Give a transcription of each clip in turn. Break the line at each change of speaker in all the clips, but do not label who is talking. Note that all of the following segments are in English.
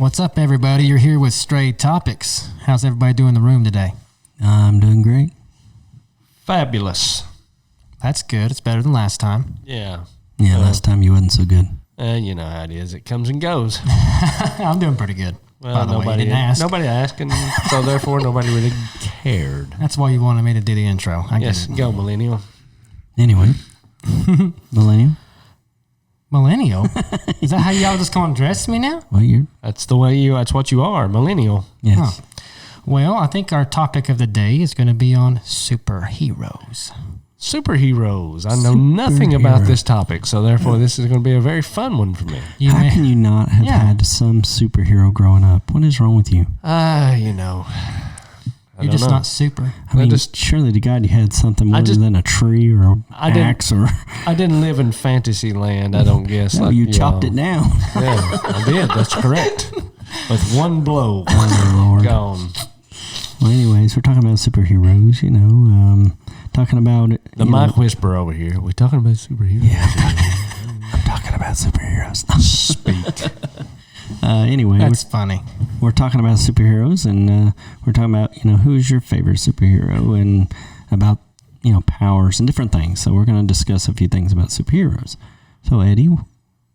What's up, everybody? You're here with StrayTopix. How's everybody doing in the room today?
I'm doing great.
Fabulous.
That's good. It's better than last time.
Yeah.
Yeah, last time you wasn't so good.
You know how it is. It comes and goes.
I'm doing pretty good.
Well,
by the way, you didn't ask.
Nobody asking, so therefore nobody really cared.
That's why you wanted me to do the intro.
Yes, go Millennial.
Anyway, Millennial.
Millennial? Is that how y'all just gonna dress me now?
Well,
That's the way that's what you are, Millennial.
Yes.
Huh. Well, I think our topic of the day is going to be on superheroes.
Superheroes. I know nothing about this topic, so therefore this is going to be a very fun one for me.
How can you not have had some superhero growing up? What is wrong with you?
You know.
You're just not super.
I mean, surely to God you had something more than a tree or an axe or...
I didn't live in fantasy land, I don't guess.
No, you chopped it down.
Yeah, I did. That's correct. With one blow.
Oh, Lord.
Gone.
Well, anyways, we're talking about superheroes, you know, talking about...
The mic whisperer over here. We're talking about superheroes.
Yeah, I'm talking about superheroes.
Speak.
Anyway,
that's funny.
We're talking about superheroes, and we're talking about, you know, who's your favorite superhero and about, you know, powers and different things. So we're going to discuss a few things about superheroes. So, Eddie,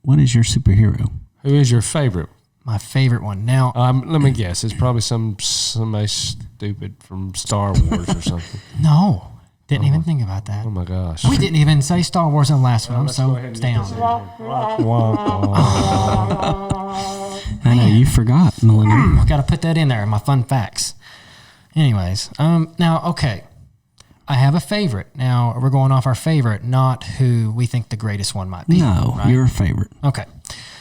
what is your superhero?
Who is your favorite?
My favorite one. Now,
let me guess. It's probably somebody stupid from Star Wars or something.
No. Didn't even think about that.
Oh, my gosh.
We didn't even say Star Wars in the last one. I'm so down.
I know, you forgot, Millennial.
Got to put that in there, my fun facts. Anyways, now, okay. I have a favorite. Now, we're going off our favorite, not who we think the greatest one might be.
No,
right?
your favorite.
Okay.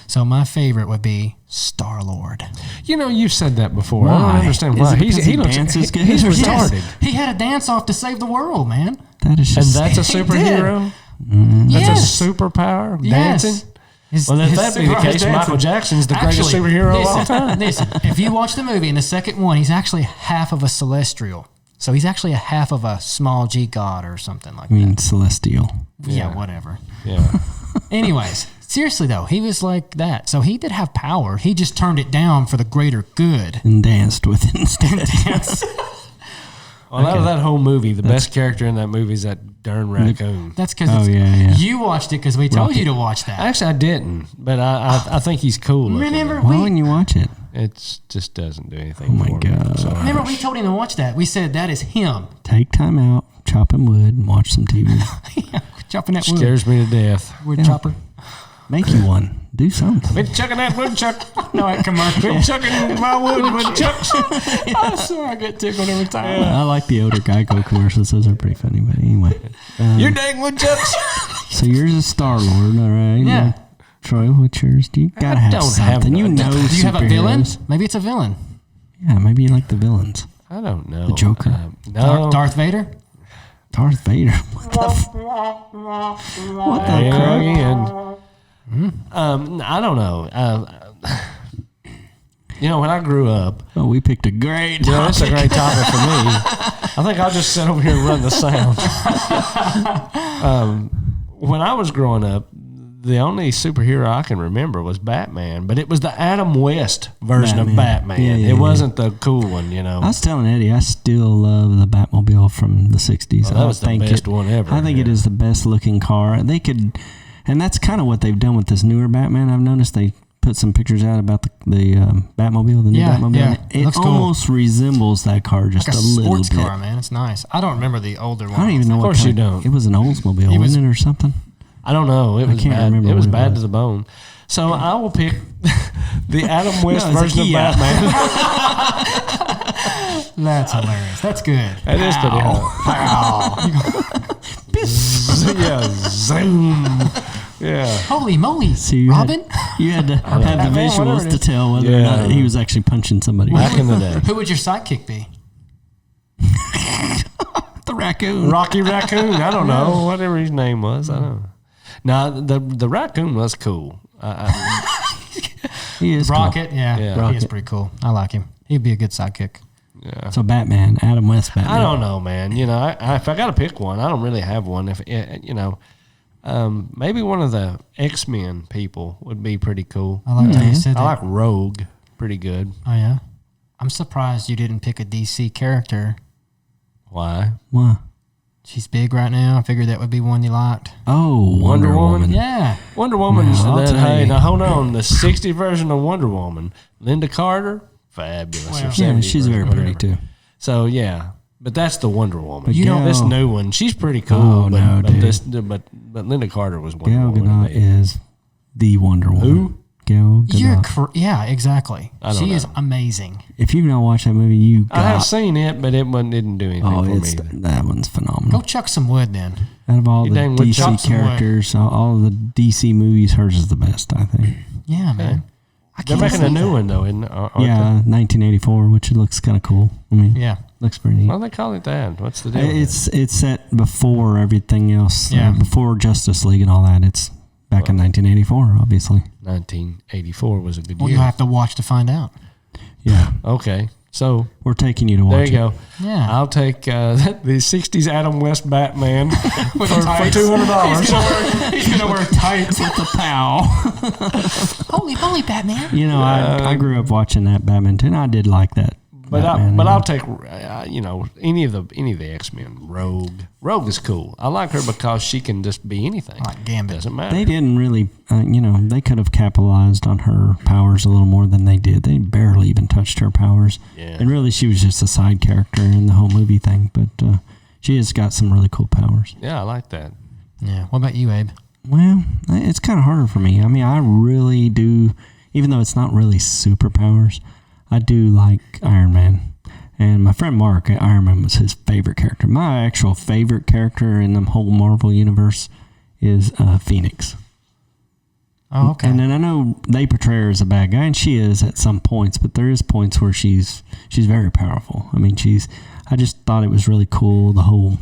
So my favorite would be Star-Lord.
You know, you've said that before.
Why?
I don't understand why.
He
dances good. He's retarded.
He had a dance-off to save the world, man.
That is just...
And that's a superhero? That's a superpower?
Yes.
Dancing? Well, if that be the case, Michael Jackson's the greatest superhero of all time.
Listen, if you watch the movie, in the second one, he's actually half of a celestial. So he's actually a half of a small G god or something like that.
I mean, celestial.
Yeah, whatever.
Yeah.
Anyways, seriously though, he was like that. So he did have power. He just turned it down for the greater good.
And danced with it instead.
Well, out of that whole movie, the best character in that movie is that darn raccoon.
That's because you watched it because we told you to watch that.
Actually, I didn't, but I think he's cool.
Remember,
why wouldn't you watch it?
It just doesn't do anything.
Oh my God!
Remember, we told him to watch that. We said that is him.
Take time out, chopping wood, and watch some TV.
Chopping that wood
scares me to death.
Wood chopper.
Make you one. Do something.
Been chucking that woodchuck.
No, that commercial.
Been chucking my woodchucks.
I swear I get tickled every time.
I like the older Geico commercials. Those are pretty funny. But anyway.
Your dang woodchucks.
So yours is Star-Lord, all right?
Yeah.
Troy, what's yours? Do you gotta have something? Do you
have a villain? Maybe it's a villain.
Yeah, maybe you like the villains.
I don't know.
The Joker?
No.
Darth Vader?
Darth Vader? What the crap?
Again. I don't know. You know, when I grew up...
Oh, we picked a great topic.
Yeah, that's a great topic for me. I think I'll just sit over here and run the sound. When I was growing up, the only superhero I can remember was Batman, but it was the Adam West version of Batman. It wasn't the cool one, you know.
I was telling Eddie, I still love the Batmobile from the 60s.
That was the best one ever.
I think it is the best looking car. They could, and that's kind of what they've done with this newer Batman. I've noticed they put some pictures out about the Batmobile, the new Batmobile.
Yeah,
it almost resembles that car just
like
a little bit.
Sports car, man. It's nice. I don't remember the older one.
I don't even know what
kind. Of course you don't.
It was an Oldsmobile, wasn't it, or something?
I don't know. It was bad.
Remember
it was bad to the bone. So I will pick the Adam West version of Batman.
That's hilarious. That's good.
That is pretty hot. Yeah, zoom. Yeah.
Holy moly,
See,
Robin.
You had to have the visuals to tell whether or not he was actually punching somebody.
Back in the day.
Who would your sidekick be?
The raccoon.
Rocky Raccoon. I don't know. Whatever his name was. I don't know. Now, the raccoon was cool.
He is
Rocket,
cool.
yeah. He is pretty cool. I like him. He'd be a good sidekick.
Yeah.
So Batman, Adam West Batman.
I don't know, man. You know, if I got to pick one, I don't really have one. If you know, maybe one of the X-Men people would be pretty cool.
I like how you said that.
I like Rogue. pretty good.
Oh yeah, I'm surprised you didn't pick a DC character.
Why?
Why?
She's big right now. I figured that would be one you liked.
Oh, Wonder Woman.
Yeah.
Wonder Woman's
I'll tell
hey,
you.
now hold on. The 60 version of Wonder Woman, Linda Carter, fabulous.
Well,
Or
Yeah,
70
she's
version,
very pretty
whatever.
too.
So yeah, but that's the Wonder Woman.
But
You know
Gal-
this new one. She's pretty cool.
Oh,
but,
no,
but
dude.
this, but Linda Carter was Wonder
Gal
Woman.
Gadot
to me.
is the Wonder Woman.
Who?
Gal Gadot.
Yeah, exactly.
I don't
She is
know.
amazing.
If you've not watched that movie, you got.
I have seen it, but didn't do anything
Oh,
for
it's
me. Either.
that one's phenomenal.
Go chuck some wood then.
Out of all
You
the
dang would chop
DC
some wood.
characters, all of the DC movies, hers is the best, I think.
Yeah, man. I
They're
can't
making a
see
new
that.
one though, isn't it? Aren't
Yeah, 1984, which looks kind of cool. I mean,
Yeah.
looks pretty neat.
Why do they call it that? What's the deal? with
It's set before everything else.
Yeah.
Before Justice League and all that. It's back in 1984, obviously.
it? 1984 was a good
Well,
year.
you'll have to watch to find out.
Yeah,
Okay, so
we're taking you to
there
watch
you go.
Yeah.
I'll take the '60s Adam West Batman for
tights.
$200.
He's gonna wear tights.
with the pow.
Holy moly, Batman!
You know, I grew up watching that Batman too, and I did like that.
But
Batman,
I'll take any of the X-Men. Rogue is cool. I like her because she can just be anything.
Like Gambit.
Doesn't matter.
They didn't really, they could have capitalized on her powers a little more than they did. They barely even touched her powers.
Yeah.
And really, she was just a side character in the whole movie thing. But she has got some really cool powers.
Yeah, I like that.
Yeah. What about you, Abe?
Well, it's kind of harder for me. I mean, I really do, even though it's not really superpowers, I do like Iron Man. And my friend Mark, Iron Man was his favorite character. My actual favorite character in the whole Marvel universe is Phoenix.
Oh, okay.
And then I know they portray her as a bad guy, and she is at some points, but there is points where she's very powerful. I mean, I just thought it was really cool, the whole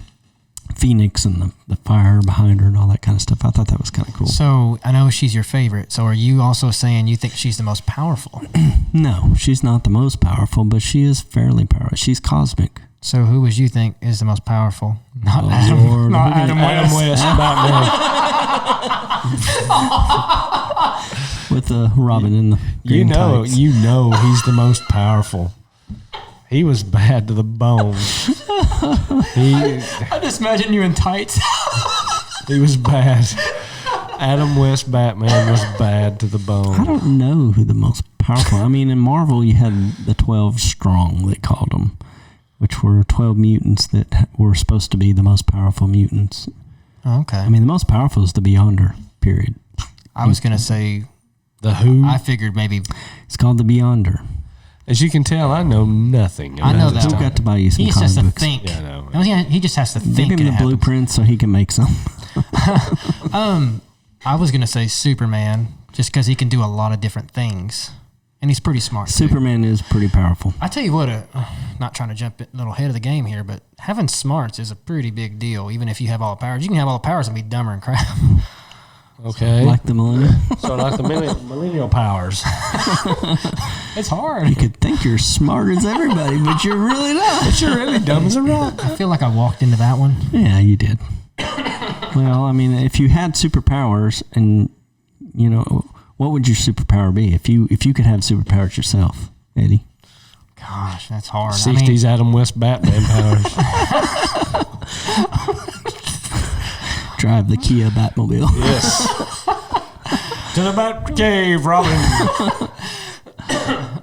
Phoenix and the fire behind her and all that kind of stuff. I thought that was kind of cool.
So I know she's your favorite. So are you also saying you think she's the most powerful?
No, she's not the most powerful, but she is fairly powerful. She's cosmic.
So who would you think is the most powerful? Not
Oh,
Adam.
Lord.
Not Adam
Adam
West.
West Batman.
With Robin in the
you
green
know
tights.
he's the most powerful. He was bad to the bone.
I just imagine you in tights.
He was bad. Adam West Batman was bad to the
I
bone.
don't know who the most powerful. I mean, in Marvel, you had the 12 Strong, they called them, which were 12 mutants that were supposed to be the most powerful mutants.
Oh, okay.
I mean, the most powerful is the Beyonder, period.
I was gonna say.
The Who.
I figured maybe.
It's called the Beyonder.
As you can tell, I know nothing.
I know
about
that.
this
Who
one.
got to buy you some
He just
comic
has to
books?
think.
Yeah, I know.
No, he just has to
Give
think.
him
it
the
happens.
blueprint so he can make some.
I was gonna say Superman, just because he can do a lot of different things, and he's pretty smart. too.
Superman is pretty powerful.
I tell you what, not trying to jump a little ahead of the game here, but having smarts is a pretty big deal. Even if you have all the powers, you can have all the powers and be dumber and crap.
Okay.
Like the Millennial.
So like the millennial powers.
It's hard.
You could think you're smart as everybody, but you're really not.
But you're really dumb as a rock.
I feel like I walked into that one.
Yeah, you did. Well, I mean, if you had superpowers, and what would your superpower be if you could have superpowers yourself, Eddie?
Gosh, that's hard.
60s Adam West Batman powers.
Drive the Kia Batmobile.
Yes. To the Bat Cave, Robin.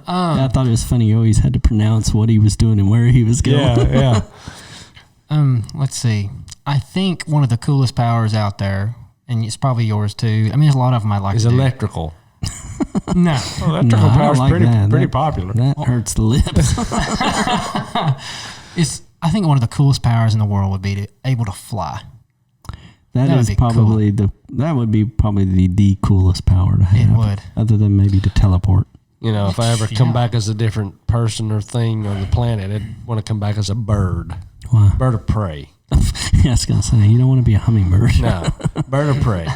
I thought it was funny. You always had to pronounce what he was doing and where he was going.
Yeah.
Let's see. I think one of the coolest powers out there, and it's probably yours too. I mean, there's a lot of them I like.
Is
to do.
electrical.
No.
Well,
No,
electrical
I don't
power's
like
pretty
that.
popular.
That hurts the lips.
I think one of the coolest powers in the world would be to able to fly.
That
would
is
be
probably that would be probably the coolest power to have.
It would.
Other than maybe to teleport.
If I ever come
Yeah.
back as a different person or thing on the planet, I'd want to come back as a bird.
Why?
Bird of prey.
Yeah, I was gonna say you don't want to be a hummingbird.
No, bird of prey.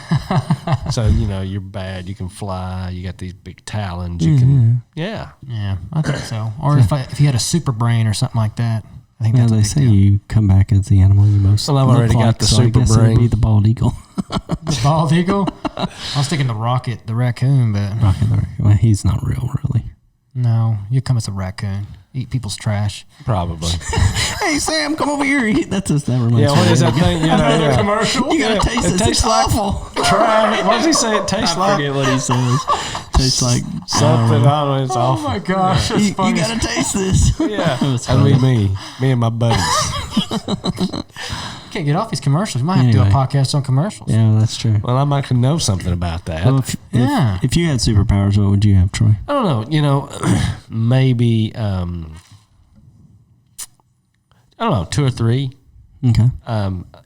So, you're bad. You can fly. You got these big talons. You can, yeah.
Yeah, I think so. Or if you had a super brain or something like that, I think
Yeah,
that's a
they
big
say
deal.
you come back as the animal you most.
Well, I've
look
already got
like,
the
so I
super
guess it would
brain.
be the bald eagle.
The bald eagle. I was thinking the rocket, the raccoon, but
Rocket the Raccoon. Well, he's not real, really.
No, you come as a raccoon. Eat people's trash.
Probably.
Hey, Sam, come over here. That reminds me.
Yeah, what is that thing?
Another commercial?
You gotta taste
It
this.
tastes
It's
like
awful.
trash. What does he say? It tastes
I
like
forget what he says. Tastes like
something. I don't know. It's
Oh
awful.
my gosh, that's
You
funny.
gotta taste this.
Yeah,
was
that'd be
funny.
me and my buddies.
Can't get off these commercials. You might have to do a
Anyway.
podcast on commercials.
Yeah, that's true.
Well, I might know something about that.
Well,
Yeah.
if you had superpowers, what would you have, Troy?
I don't know. Maybe I don't know, 2 or 3.
Okay.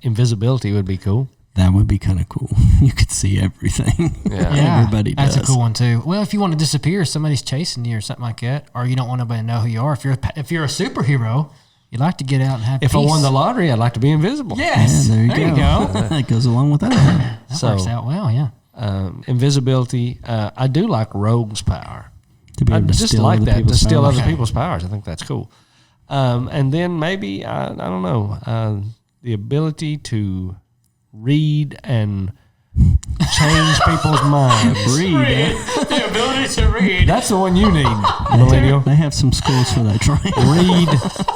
Invisibility would be cool.
That would be kind of cool. You could see everything.
Yeah,
Everybody does.
That's a cool one too. Well, if you want to disappear, somebody's chasing you or something like that, or you don't want nobody to know who you are. If you're a superhero, you'd like to get out and have
If
peace.
I won the lottery, I'd like to be invisible.
yes,
Yeah, there you go.
go.
That goes along with that.
That
So-
works out well. Yeah.
Invisibility. I do like rogue's power.
To be
I
able to
just
steal
like
other
that to
people's
steal
powers.
other people's powers. I think that's cool. And then maybe I don't know the ability to read and change people's minds.
Read.
The ability to read.
That's the one you need, millennial.
They have some schools for that, Troy.
Read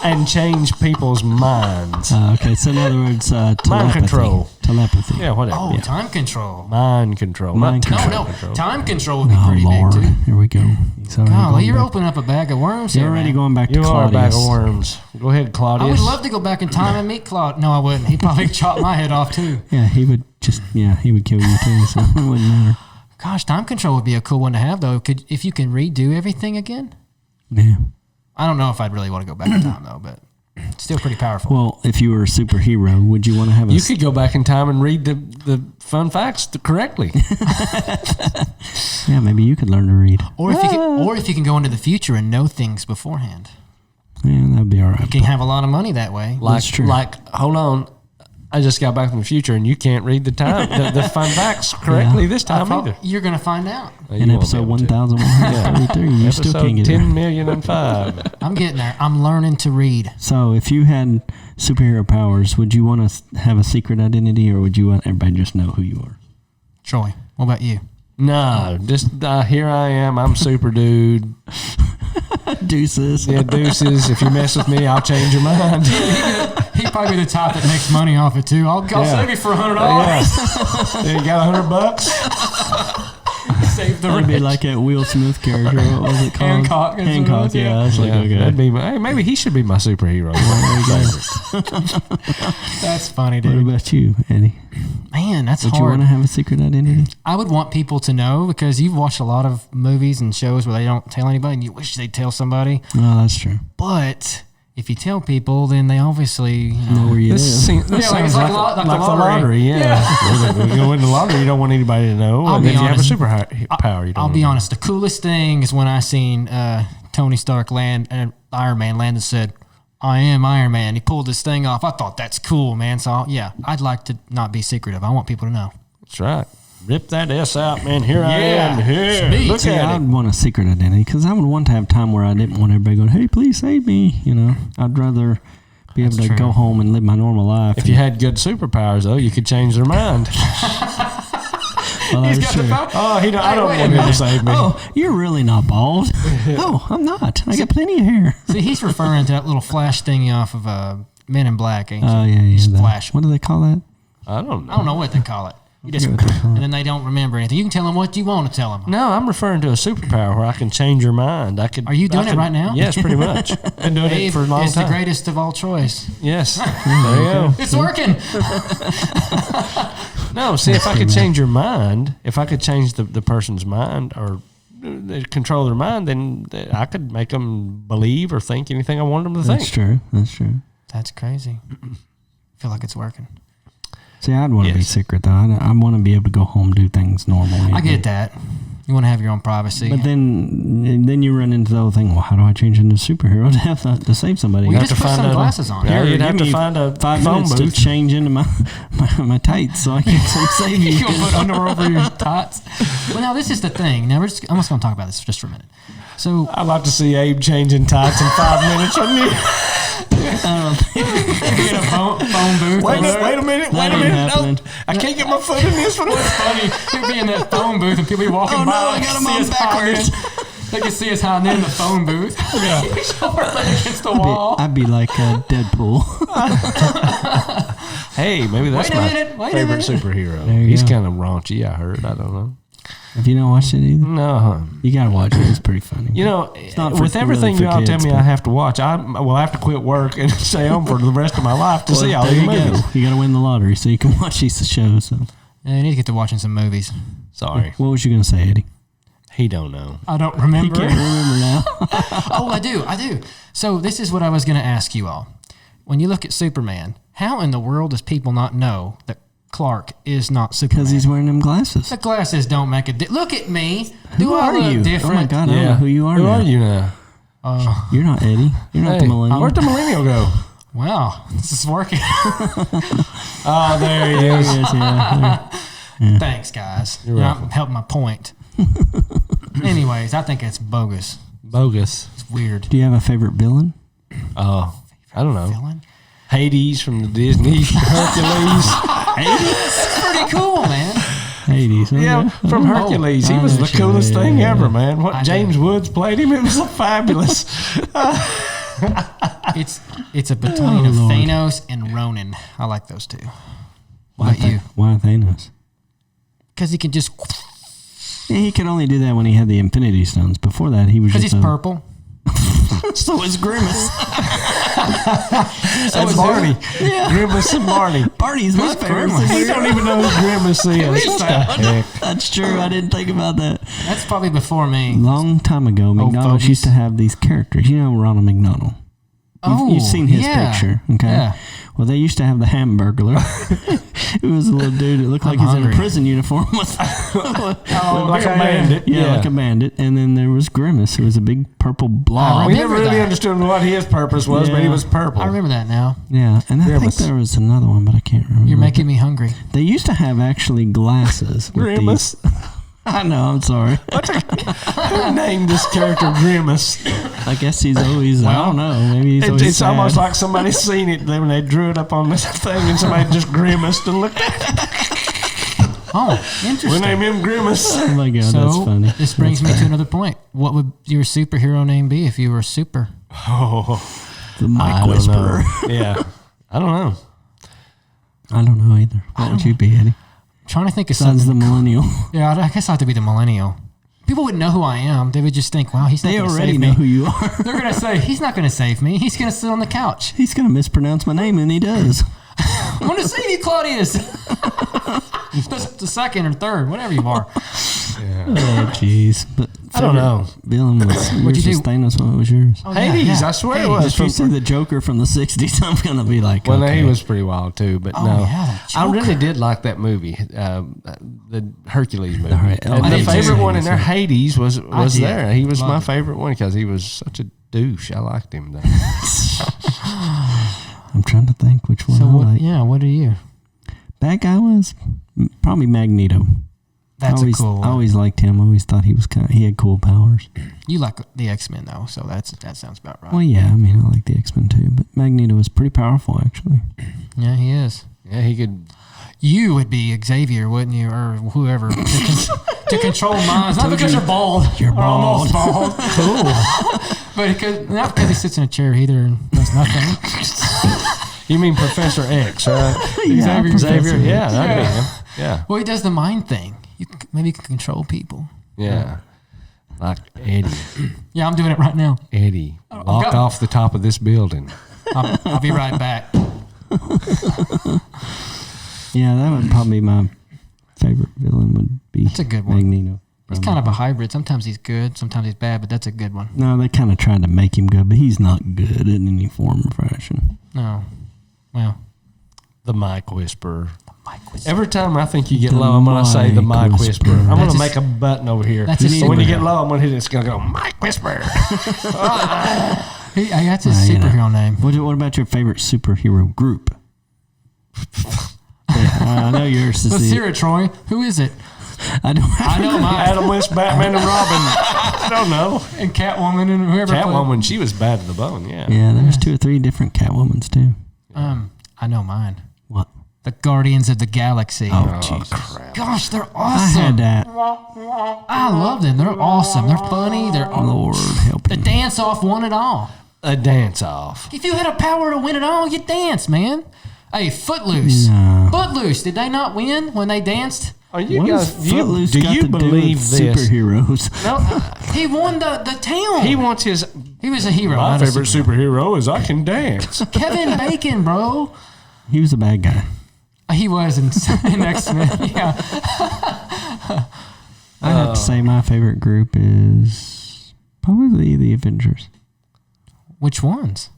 and change people's minds.
Okay, so in other words, telepathy.
control.
Telepathy.
Yeah, whatever.
Oh,
Yeah.
time control.
Mind control.
Mind
Not
control.
No, time control would be
Oh,
pretty
Lord.
big too.
Here we go. He's already
Golly,
going
you're
back.
opening up a bag of worms
You're
here,
already
man.
going back to
You are a bag
Claudius.
of worms. Go ahead, Claudius.
I would love to go back in time and meet Claude. No, I wouldn't. He'd probably chop my head off too.
Yeah, he would kill you too, so it wouldn't matter.
Gosh, time control would be a cool one to have though. If you can redo everything again?
Yeah.
I don't know if I'd really want to go back in time though, but still pretty powerful.
Well, if you were a superhero, would you want to have a...
You could go back in time and read the fun facts correctly.
Yeah, maybe you could learn to read.
Or if you can go into the future and know things beforehand.
Yeah, that'd be all right.
You can have a lot of money that way.
That's true.
Hold on. I just got back from the future and you can't read the the fun facts correctly this time either.
You're going to find out.
In episode 1133, you still
Episode
can't get it.
10,005,000,005.
I'm getting there. I'm learning to read.
So, if you had superhero powers, would you want to have a secret identity, or would you want everybody to just know who you are?
Troy, what about you?
No, just here I am. I'm super dude.
Deuces.
Yeah, deuces. If you mess with me, I'll change your mind.
He'd probably be the type that makes money off it too. I'll save you for $100.
Yeah. You got $100?
Save the
That'd be
rich.
like that Will Smith character. What was it called?
Hancock.
Hancock, yeah. I was like, okay.
That'd be hey, maybe he should be my superhero.
That's funny,
What
dude.
about you, Eddie?
Man, that's
Would you
hard.
want to have a secret identity?
I would want people to know because you've watched a lot of movies and shows where they don't tell anybody and you wish they'd tell somebody.
Oh, that's true.
But if you tell people, then they obviously, you know,
Know where you
This
live.
sounds
like it's
like,
like the
the
lottery.
lottery. Yeah. When you win the lottery, you don't want anybody to know.
I'll
And
be
if you have a
honest.
superpower, you don't
I'll
want
be
to know.
honest. The coolest thing is when I seen Tony Stark land and Iron Man land and said, "I am Iron Man." He pulled this thing off. I thought that's cool, man. So yeah, I'd like to not be secretive. I want people to know.
That's right. Rip that S out, man. Here I
Yeah.
am. Here.
Speak.
Look
See,
at
I'd
it.
want a secret identity because I would want to have time where I didn't want everybody going, "Hey, please save me." You know, I'd rather be able to
true.
go home and live my normal life.
If you had good superpowers, though, you could change their mind.
well,
He's
that's
got the
true.
phone.
Oh, I don't
wait a
want him to
minute.
save me.
Oh, you're really not bald. Oh, I'm not. I got plenty of hair.
See, he's referring to that little flash thingy off of Men in Black, ain't
Oh,
you?
yeah,
He's
yeah.
flashing.
What do they call that?
I don't know.
I don't know what they call it. You just,
forget what they call it.
and then they don't remember anything. You can tell them what you want to tell them.
No, I'm referring to a superpower where I can change your mind. I could.
Are you doing
I
it right now?
Yes, pretty much. Been doing it for a long
It's the
time.
greatest of all choice.
Yes. There you go.
It's working.
No, see, if I could change your mind, if I could change the person's mind or control their mind, then I could make them believe or think anything I wanted them to
That's
think.
true. That's true.
That's crazy. I feel like it's working.
See, I'd want to be
Yes.
secret though. I want to be able to go home, do things normally.
I get that. You want to have your own privacy.
But then you run into the whole thing. Well, how do I change into a superhero to have to save somebody?
Well, you
have
just
to
put
find
sunglasses on.
Yeah,
Here,
you'd have
give
to
me
find a
5
phone
minutes
booth.
to change into my tights so I can save you.
You gonna put underwear over your tots? Well, now this is the thing. Now I'm just gonna talk about this just for a minute. So
I'd like to see Abe changing tights in 5 minutes. Wouldn't you?
you get a phone booth.
Wait
over there.
a minute.
That ain't happening.
No, I can't get my foot in this one.
It's funny. You'd be in that phone booth and people be walking
Oh,
by.
no, I
like,
got 'em
see
on
us pop
backwards.
in. They can see us hiding in the phone booth. Yeah. Against the wall.
I'd be like Deadpool.
Hey, maybe that's my favorite superhero. He's kind of raunchy, I heard. I don't know.
Have you not watched it either?
No.
You got to watch it. It's pretty funny.
You know,
not
with everything
really for
y'all tell
kids,
me
but-
I have to watch, I will have to quit work and stay home for the rest of my life to see all
there
these
you
movies.
go. You got to win the lottery so you can watch these shows. So.
Yeah, you need to get to watching some movies.
Sorry.
What was you going to say, Eddie?
He don't know.
I don't remember.
Can't remember now.
Oh, I do. So this is what I was going to ask you all. When you look at Superman, how in the world does people not know that Clark is not Superman?
Because he's wearing them glasses.
The glasses don't make a look at me.
Who
I
are
look
you?
different?
Oh my God, I don't know who you are
Who
now.
are you now?
You're not Eddie. You're not the millennial.
Where'd the millennial go?
Wow, this is working.
Oh, there he
There
is.
he is, yeah.
Thanks, guys.
You're
You're
welcome.
helping my point. Anyways, I think it's bogus.
Bogus.
It's weird.
Do you have a favorite villain?
Oh, I don't know.
Villain?
Hades from the Disney Hercules.
That's pretty cool, man.
Hades. Okay.
Yeah, from Hercules. He
I
was
know
the
sure,
coolest
yeah,
thing
yeah,
ever,
yeah.
man. What
I
James Woods played him, it was fabulous.
It's a between of
Lord.
Thanos and Ronan. I like those two. What about you?
Why Thanos?
Because he can just
Yeah, he could only do that when he had the Infinity Stones. Before that, he was
because
just
he's purple.
So is Grimace.
That's Barney. Grimace and Barney.
Barney's my favorite.
We don't even know who Grimace is. What the heck?
That's true. I didn't think about that.
That's probably before me.
Long time ago, McDonald's
fogies.
used to have these characters. You know Ronald McDonald. You've seen his picture, okay?
Yeah.
Well, they used to have the Hamburglar. It was a little dude. It looked like he's in
hungry.
a prison uniform with
Like a bandit.
yeah, like a bandit. And then there was Grimace, who was a big purple blob.
We
remember
never really
that.
understood what his purpose was, but he
Yeah.
was purple.
I remember that now.
Yeah, and I think
Grimace.
there was another one, but I can't remember.
You're making me hungry.
They used to have actually glasses. With
Grimace.
these. I know. I'm sorry.
Who named this character Grimace?
I guess he's always. I don't know. Maybe he's always.
It's almost
sad.
like somebody seen it when they drew it up on this thing, and somebody just grimaced and looked at it.
Oh,
We
interesting.
name him Grimace.
Oh my god,
So
that's funny.
this brings me to another point. What would your superhero name be if you were super?
Oh,
The
I
Mic
don't
Whisperer.
know. Yeah, I don't know.
I don't know either. What would you be, Eddie?
Trying to think of
Besides
something.
the millennial.
Yeah, I guess I have to be the millennial. People wouldn't know who I am. They would just think, "Wow, he's not
They
going to
already
save
know
me."
who you are.
They're going to say, "He's not going to save me. He's going to sit on the couch."
He's gonna mispronounce my name, and he does.
I want to save you, Claudius. the second or third, whatever you are.
Oh, jeez. But
I don't know.
Villain was
What'd
yours
you
was
do?
Thanos. What was yours?
Oh, yeah,
Hades,
yeah.
I swear it
Hades.
was.
If you see the Joker from the '60s, I'm gonna be like,
Well,
okay.
he was pretty wild too, but
Oh,
no.
yeah, the
I
Joker.
really did like that movie, the Hercules movie.
Right.
And
I
the
did too.
favorite one in there, Hades, was
did.
there. He was my
Loved it.
favorite one because he was such a douche. I liked him though.
I'm trying to think which one
So
I
what?
like.
Yeah, what are you?
Bad guy was probably Magneto.
That's
always,
a cool
I
one.
always liked him. I always thought he was he had cool powers.
You like the X-Men though, so that sounds about right.
Well, yeah, I mean, I like the X-Men too, but Magneto was pretty powerful actually.
Yeah, he is.
Yeah, he could.
You would be Xavier, wouldn't you, or whoever, to control minds? Not because you're bald.
You're
or almost bald.
Cool.
But not because he sits in a chair either and does nothing.
You mean Professor X, right?
Xavier.
Xavier, yeah, that'd be
Yeah.
him. Yeah,
Well, he does the mind thing. Maybe you can control people.
yeah. Like Eddie.
Yeah, I'm doing it right now.
Eddie, walk
go.
off the top of this building.
I'll be right back.
Yeah, that would probably be my favorite villain. Would be
That's a good one.
Magneto.
He's kind of a hybrid. Sometimes he's good, sometimes he's bad, but that's a good one.
No, they kind of tried to make him good, but he's not good in any form or fashion.
No. Well,
The Mic Whisperer.
Mike was.
Every time I think you get
The
low, I'm going to say the
Mic
Mic Whisperer.
Whisperer.
I'm going
That's
to
a-
make a button over here.
that's a
So when you get
superhero.
low, I'm going to hit it. It's going to go, Mic Whisperer.
That's his
You know.
superhero name.
What about your favorite superhero group? I know yours is
Let's
the.
hear it, Troy. Who is it?
I don't.
I know mine.
Adam West, Batman, and Robin. I don't know.
And Catwoman and whoever.
Catwoman, she was bad to the bone, yeah.
Yeah, there's 2 or 3 different Catwomans too.
I know mine.
What?
The Guardians of the Galaxy.
Oh, Jesus.
Crap.
Gosh, they're
I
awesome.
had that.
I love them. They're awesome. They're funny. They're
Lord help
the
me.
dance off won it all.
A dance off.
If you had a power to win it all, you dance, man. Hey, Footloose.
No.
Footloose. Did they not win when they danced?
Are you
What
guys?
does Footloose
do
got
you
to do
believe
with
this?
superheroes?
No, he won the town.
He wants his.
He was a hero.
My
not a
favorite superhero is I can dance.
Kevin Bacon, bro.
He was a bad guy.
He was in X-Men. Yeah.
I have to say my favorite group is probably the Avengers.
Which ones?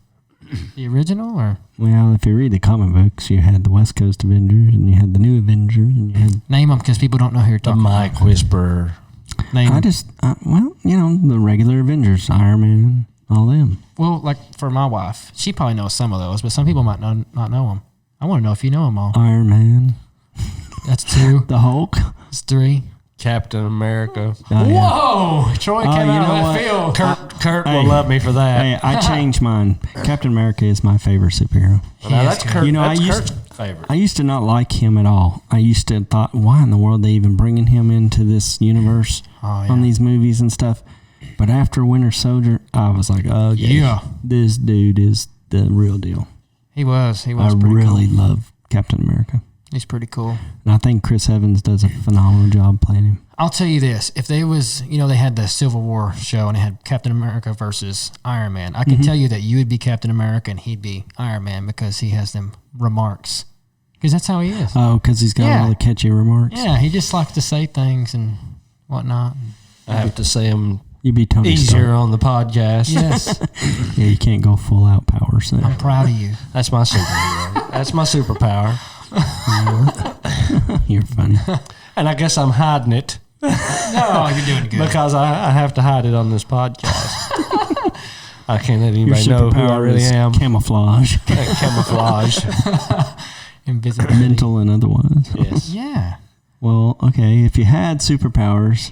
The original or
Well, if you read the comic books, you had the West Coast Avengers, and you had the New Avengers, and you had.
name them because people don't know who you're
The
talking about.
Mike Whisperer.
Name
I
'em.
just, well, you know, the regular Avengers, Iron Man, all them.
Well, like for my wife, she probably knows some of those, but some people might not know them. I want to know if you know them all.
Iron Man,
That's 2.
the Hulk.
That's 3.
Captain America.
Oh, yeah.
Whoa! Troy came
you
out
know
of left
what?
field.
Kurt
Hey.
will love me for that.
Hey, I changed mine. Captain America is my favorite superhero.
Now that's
good.
Kurt.
You know,
that's
I used-
Kurt's favorite.
I used to not like him at all. I used to thought, why in the world they even bringing him into this universe
Oh, yeah.
on these movies and stuff? But after Winter Soldier, I was like, oh
Yeah.
this dude is the real deal.
He was. He
I
was pretty
really
cool.
love Captain America,
He's pretty cool.
and I think Chris Evans does a phenomenal job playing him.
I'll tell you this: if they was, they had the Civil War show and it had Captain America versus Iron Man, I can tell you that you would be Captain America and he'd be Iron Man because he has them remarks. Because that's how he is.
Oh, because he's got
Yeah.
all the catchy remarks.
Yeah, he just likes to say things and whatnot.
I have to say him
You be Tony
easier
Stark.
on the podcast.
Yes,
Yeah, you can't go full out power. So
I'm proud of you.
That's my superhero. That's my superpower.
you're funny.
And I guess I'm hiding it
No, you're doing good.
because I have to hide it on this podcast. I can't let
Your
anybody know who I
superpower
really
is
am.
camouflage,
Camouflage.
Invisibility.
mental and otherwise.
Yes.
Yeah.
Well, okay. If you had superpowers,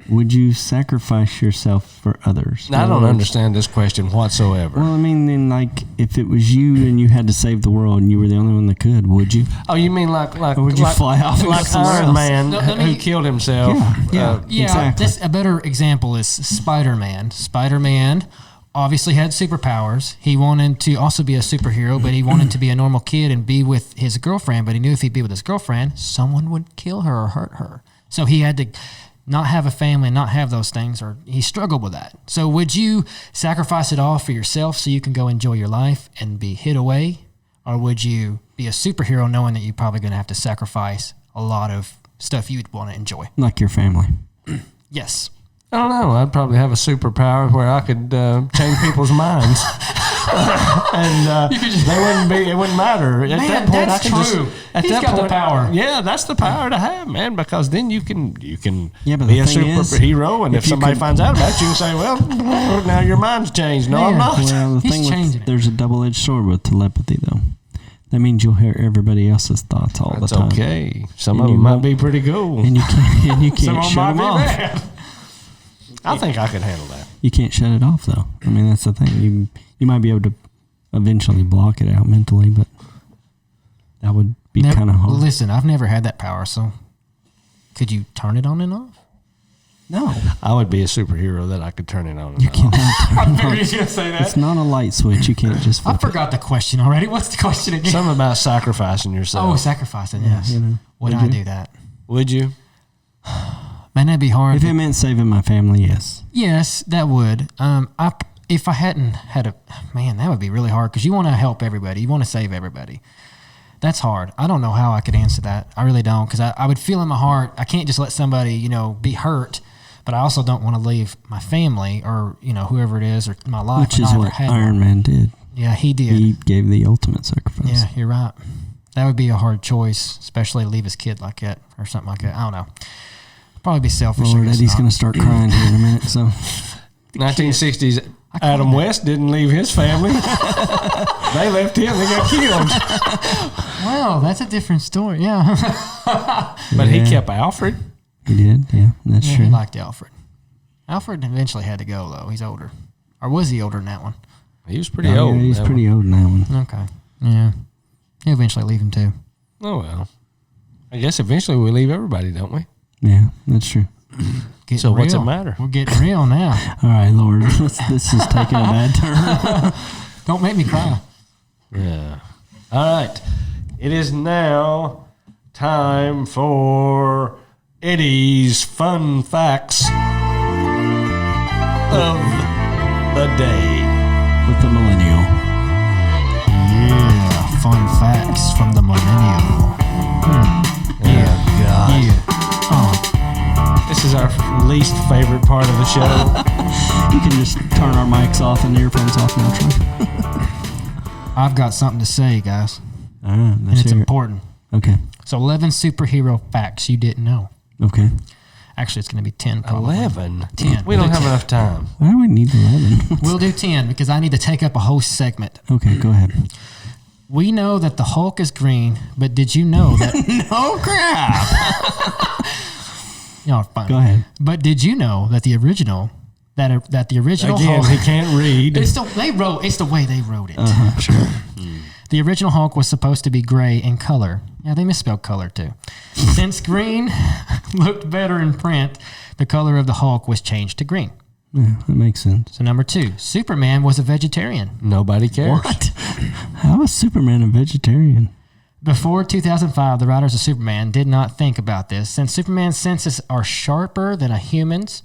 would you sacrifice yourself for others?
I don't understand this question whatsoever.
Well, I mean, then, like, if it was you and you had to save the world and you were the only one that could, would you?
Oh, you mean like
Or would you fly off and
like
go somewhere
Iron
else?
Man
No, let
who
me-
killed himself?
Yeah.
Yeah,
Exactly.
a better example is Spider-Man. Spider-Man obviously had superpowers. He wanted to also be a superhero, but he wanted to be a normal kid and be with his girlfriend. But he knew if he'd be with his girlfriend, someone would kill her or hurt her. So he had to not have a family and not have those things, or he struggled with that. So would you sacrifice it all for yourself so you can go enjoy your life and be hid away? Or would you be a superhero knowing that you're probably going to have to sacrifice a lot of stuff you'd want to enjoy?
Like your family.
Yes.
I don't know. I'd probably have a superpower where I could change people's minds, and they wouldn't be. It wouldn't matter. At
Man,
that point,
that's
I can
true.
Just, at
He's
that
got the
point,
power.
Yeah, that's the power to have, man. Because then you can
Yeah, but
be
the
a
thing is,
superhero, and if
if you
somebody
could-
finds out about you, you can say, "Well, now your mind's changed." No, I'm
Man.
not.
Well, the
He's
thing
changing
with
it.
there's a double-edged sword with telepathy, though. That means you'll hear everybody else's thoughts all
That's
the time.
okay. Some
And
of
you
them might
won't-
be pretty cool.
And you can't
Some of them
shut
might
them
be
off.
bad.
I think I could handle that.
You can't shut it off, though. I mean, that's the thing. You might be able to eventually block it out mentally, but that would be kind of hard.
Listen, I've never had that power, so could you turn it on and off?
No,
I would be a superhero that I could turn it on. And off.
cannot turn
I
it
figured
on.
he was going to say that.
It's not a light switch. You can't just
I
flip it.
forgot the question already. What's the question again?
Something about sacrificing yourself.
Oh, sacrificing, yes.
you know.
Would
Would
I
you?
do that?
Would you?
Man, that'd be hard.
If it meant saving my family, yes.
Yes, that would. If I hadn't had a man, that would be really hard because you want to help everybody. You want to save everybody. That's hard. I don't know how I could answer that. I really don't because I would feel in my heart I can't just let somebody be hurt, but I also don't want to leave my family or whoever it is or my life.
Which
when
is
I ever
what
had
Iron
one.
Man did.
Yeah, he did.
He gave the ultimate sacrifice.
Yeah, you're right. That would be a hard choice, especially to leave his kid like that or something like that. I don't know. Probably be selfish. I
Lord,
guess
Eddie's
not.
going to start crying here in a minute. So
1960s.
I
Adam
kinda-
West didn't leave his family. They left him. They got killed.
Wow, that's a different story. Yeah.
But he
Yeah.
kept Alfred.
he did. Yeah, that's
Yeah,
true.
he liked Alfred. Alfred eventually had to go, though. He's older. Or was he older than that one?
He was pretty
Oh,
old.
yeah, he's
that
pretty old in that one.
Okay. Yeah. He'll eventually leave him, too.
Oh, well. I guess eventually we leave everybody, don't we?
Yeah, that's true.
So what's it
real.
matter?
We're getting real now.
All right, Lord, this is taking a bad turn.
Don't make me cry.
Yeah. All right. It is now time for Eddie's fun facts of the day.
With the Millennial.
Yeah, fun facts from the Millennial.
Yeah. God.
Yeah. Oh,
This is our least favorite part of the show.
You can just turn our mics off and the earphones off now, Troy.
I've got something to say, guys,
All right,
and it's important.
Okay.
So 11 superhero facts you didn't know.
Okay.
Actually, it's going to be 10 probably.
11.
10.
We don't have enough time.
Why do we need 11?
We'll do 10 because I need to take up a whole segment.
Okay, go ahead.
We know that the Hulk is green, but did you know that...
No crap.
You know, fine.
Go ahead.
But did you know that the original... That the original
Again,
Hulk...
he can't read.
It's the way they wrote it.
Sure.
The original Hulk was supposed to be gray in color. Yeah, they misspelled color too. Since green looked better in print, the color of the Hulk was changed to green.
Yeah, that makes sense.
So number 2, Superman was a vegetarian.
Nobody cares.
What? How is Superman a vegetarian?
Before 2005, the writers of Superman did not think about this. Since Superman's senses are sharper than a human's,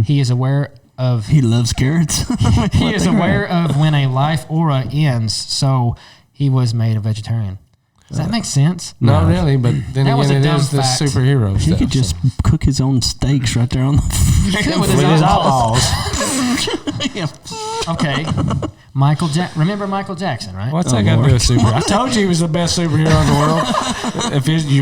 he is aware of
He loves carrots.
he is aware of when a life aura ends. So he was made a vegetarian. Does that make sense?
Not really, but then
That was
again,
a
it
dumb
is the
fact.
superhero
He
stuff.
could just cook his own steaks right there on the.
With
with his eyeballs.
Okay. Remember Michael Jackson, right?
What's that got to do with superhero? I told you he was the best superhero in the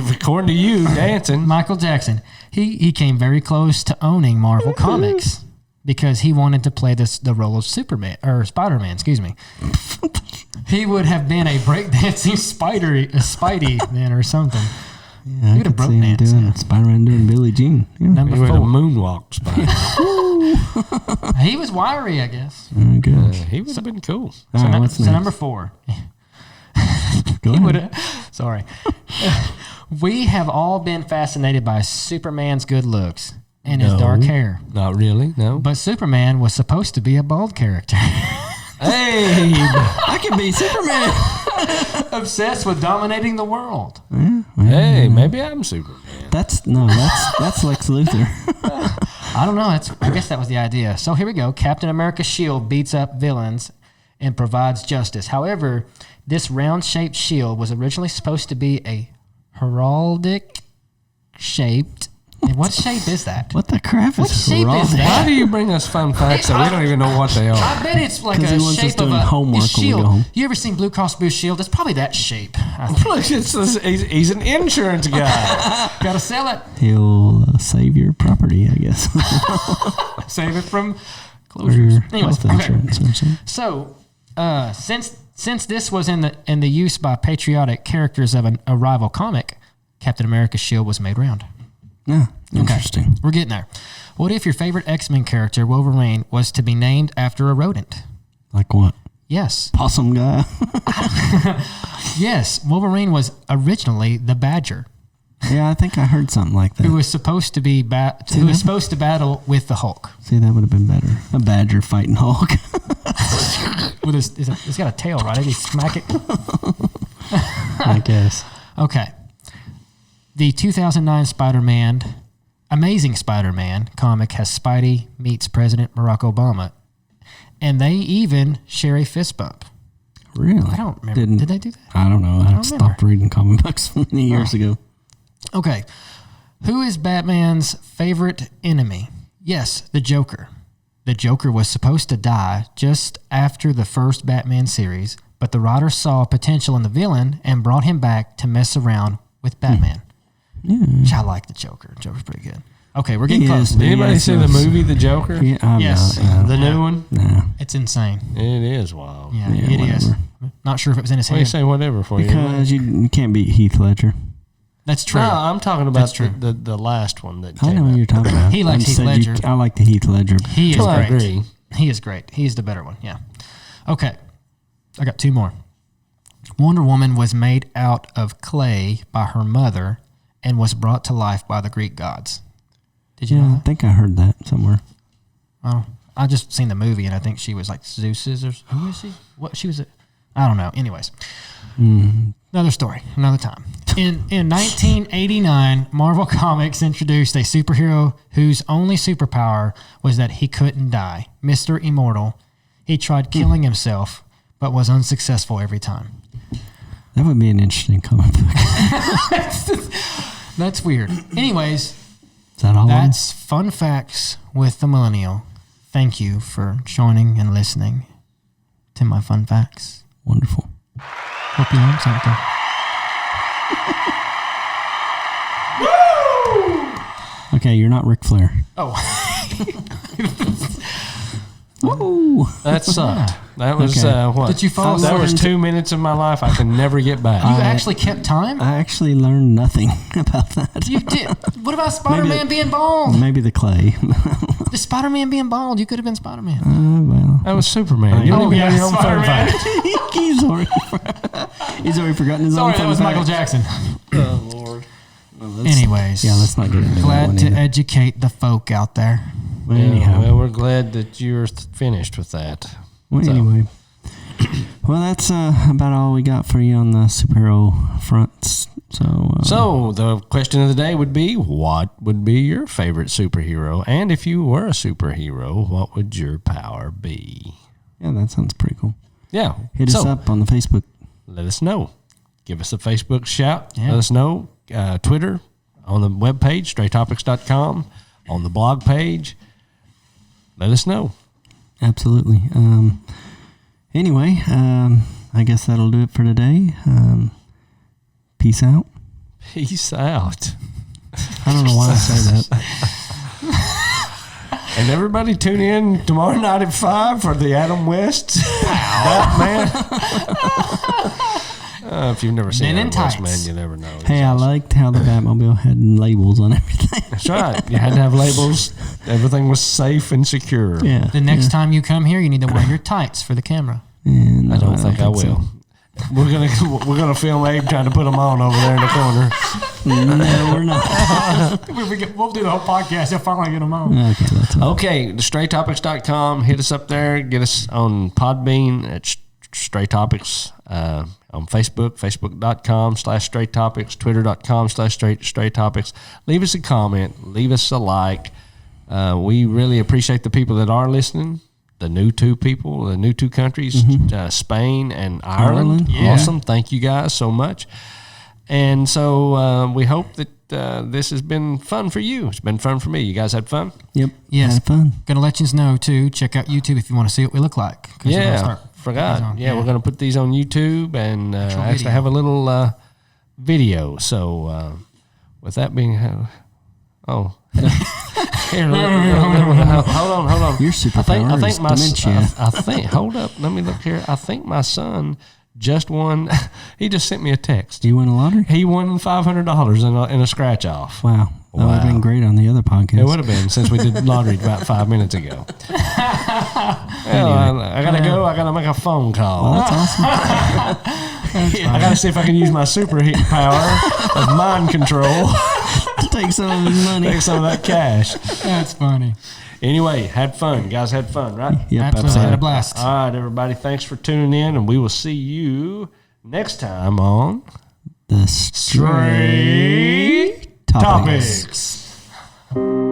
world. According to you, dancing.
Michael Jackson. He came very close to owning Marvel Comics because he wanted to play the role of Superman or Spider-Man. Excuse me. He would have been a breakdancing Spidey then or something.
Yeah, I
You'd have
could
broke
see him
dance,
doing
yeah.
Spider-Man doing Billie Jean. Yeah.
Number
He would have
4.
moonwalked Spider.
He was wiry, I guess.
Oh, gosh.
He would have been cool.
All right, what's next?
Number 4.
Go ahead.
Sorry. We have all been fascinated by Superman's good looks and his
No.
dark hair.
Not really, no.
But Superman was supposed to be a bald character.
Hey,
I could be Superman.
Obsessed with dominating the world.
hey, maybe I'm Superman.
That's Lex Luthor.
I don't know. I guess that was the idea. So here we go. Captain America's shield beats up villains and provides justice. However, this round-shaped shield was originally supposed to be a heraldic-shaped. And what shape is that?
What the crap
What
is
shape is
wrong?
that?
Why do you bring us fun facts that we don't even know what they are?
I bet it's like
'Cause
a
he wants us
shape of
doing
a
homework when we
shield.
go home.
You ever seen Blue Cross Blue Shield? It's probably that shape. I think.
Look, he's an insurance guy.
Gotta sell it.
He'll save your property, I guess.
Save it from
Or
closures.
your
Anyways,
health
okay.
insurance or something.
So, since this was in the use by patriotic characters of a rival comic, Captain America's shield was made round.
Yeah, interesting.
We're getting there. What if your favorite X-Men character, Wolverine, was to be named after a rodent?
Like what?
Yes.
Possum guy?
Yes. Wolverine was originally the Badger,
Yeah, I think I heard something like that.
who was supposed to be supposed to battle with the Hulk.
See, that would have been better. A badger fighting Hulk.
With it's got a tail, right? Did he smack it?
I guess.
Okay. The 2009 Amazing Spider-Man comic has Spidey meets President Barack Obama, and they even share a fist bump.
Really?
I don't remember. Did they do that?
I don't know. I
don't
stopped reading comic books many years ago.
Okay. Who is Batman's favorite enemy? Yes, the Joker. The Joker was supposed to die just after the first Batman series, but the writer saw potential in the villain and brought him back to mess around with Batman.
Yeah.
Which I like the Joker. Joker's pretty good. Okay, we're getting close.
Did anybody see the movie The Joker?
Yeah, I'm
Yes.
not,
The new one?
nah.
It's insane.
It is wild.
Yeah,
Yeah,
it is.
whatever.
Not sure if it was in his
Why do you
head.
say whatever for you?
Because you can't beat Heath Ledger.
That's true.
No, I'm talking
That's
about
true.
the last one that
I
came
know what
out.
you're talking about.
He likes
I just
Heath
said
Ledger.
I like the Heath Ledger.
He is
Well, I
great.
agree.
He is great. He's the better one. Yeah. Okay. I got 2 more. Wonder Woman was made out of clay by her mother and was brought to life by the Greek gods. Did you know
Yeah, I
that?
think I heard that somewhere.
Oh, I just seen the movie and I think she was like Zeus's or who is she? What she was? I don't know. Anyways, another story, another time. In 1989, Marvel Comics introduced a superhero whose only superpower was that he couldn't die. Mr. Immortal. He tried killing himself, but was unsuccessful every time.
That would be an interesting comic book.
That's weird. Anyways,
Is that all?
that's fun facts with the Millennial. Thank you for joining and listening to my fun facts.
Wonderful.
Hope you learned something.
Okay, you're not Ric Flair.
Oh,
Woo!
That sucked. That was
Okay.
what?
Did you follow
That was
certain-
2 minutes of my life I can never get back.
you actually kept time?
I actually learned nothing about that.
You did. What about Spider-Man being bald?
Maybe the clay.
The Spider-Man being bald. You could have been Spider-Man.
Well,
That was Superman. You don't
Oh,
even
yeah,
have your own fun
Spider-Man.
fact.
he's already forgotten his own
Sorry, that
fun
was Michael
facts.
Jackson.
Oh Lord.
Anyways.
Yeah, let's not get into that
Glad
one
to
either.
educate the folk out there.
Well,
Yeah,
anyhow.
well, we're glad that you're finished with that.
Well,
So-
anyway. Well, that's about all we got for you on the superhero fronts.
So the question of the day would be, what would be your favorite superhero? And if you were a superhero, what would your power be?
yeah, that sounds pretty cool.
Yeah.
Hit us up on the Facebook.
Let us know. Give us a Facebook shout.
Yeah.
Let us know. Twitter, on the webpage, StrayTopix.com, on the blog page. Let us know.
Absolutely. Anyway, I guess that'll do it for today. Peace out.
Peace out.
I don't know why I say that.
And everybody tune in tomorrow night at 5 for the Adam West Batman. If you've never seen
Men in
Adam West,
tights.
man, you never know.
Hey, I liked how the Batmobile had labels on everything.
That's right. You had to have labels. Everything was safe and secure.
Yeah.
The next time you come here, you need to wear your tights for the camera.
No,
I don't think I will.
so.
We're gonna film Abe trying to put them on over there in the corner.
No, we're not.
We'll do the whole podcast. You'll finally get them on.
Okay, that's all.
Okay, StrayTopix.com. Hit us up there. Get us on Podbean at StrayTopix. On Facebook, Facebook.com/StrayTopix, Twitter.com/StrayTopix. Leave us a comment. Leave us a like. We really appreciate the people that are listening. The new two people, the new two countries, Spain and Ireland.
Yeah.
Awesome. Thank you guys so much. And so we hope that this has been fun for you. It's been fun for me. You guys had fun?
Yep.
Yes.
Had fun.
Gonna let you know too. Check out YouTube if you want to see what we look like. 'Cause we're gonna
Yeah.
start
Forgot.
these on-
Yeah, we're going to put these on YouTube and actually
video.
have a little video. So with that being... Here, hold on.
Your superpower is dementia.
I think. Hold up. Let me look here. I think my son just won. He just sent me a text.
Do you win a lottery?
He won $500 in a scratch off.
Wow. That would have
Wow.
been great on the other podcast.
It would have been since we did lottery about 5 minutes ago. Well, I gotta go. I gotta make a phone call.
Well, that's awesome.
I gotta see if I can use my super heat power of mind control.
Take some of his money.
Take some of that cash.
That's funny.
Anyway, had fun. You guys had fun, right?
Yep,
Absolutely. Had a blast.
All right, everybody. Thanks for tuning in, and we will see you next time on
The Stray Topics.
Topics.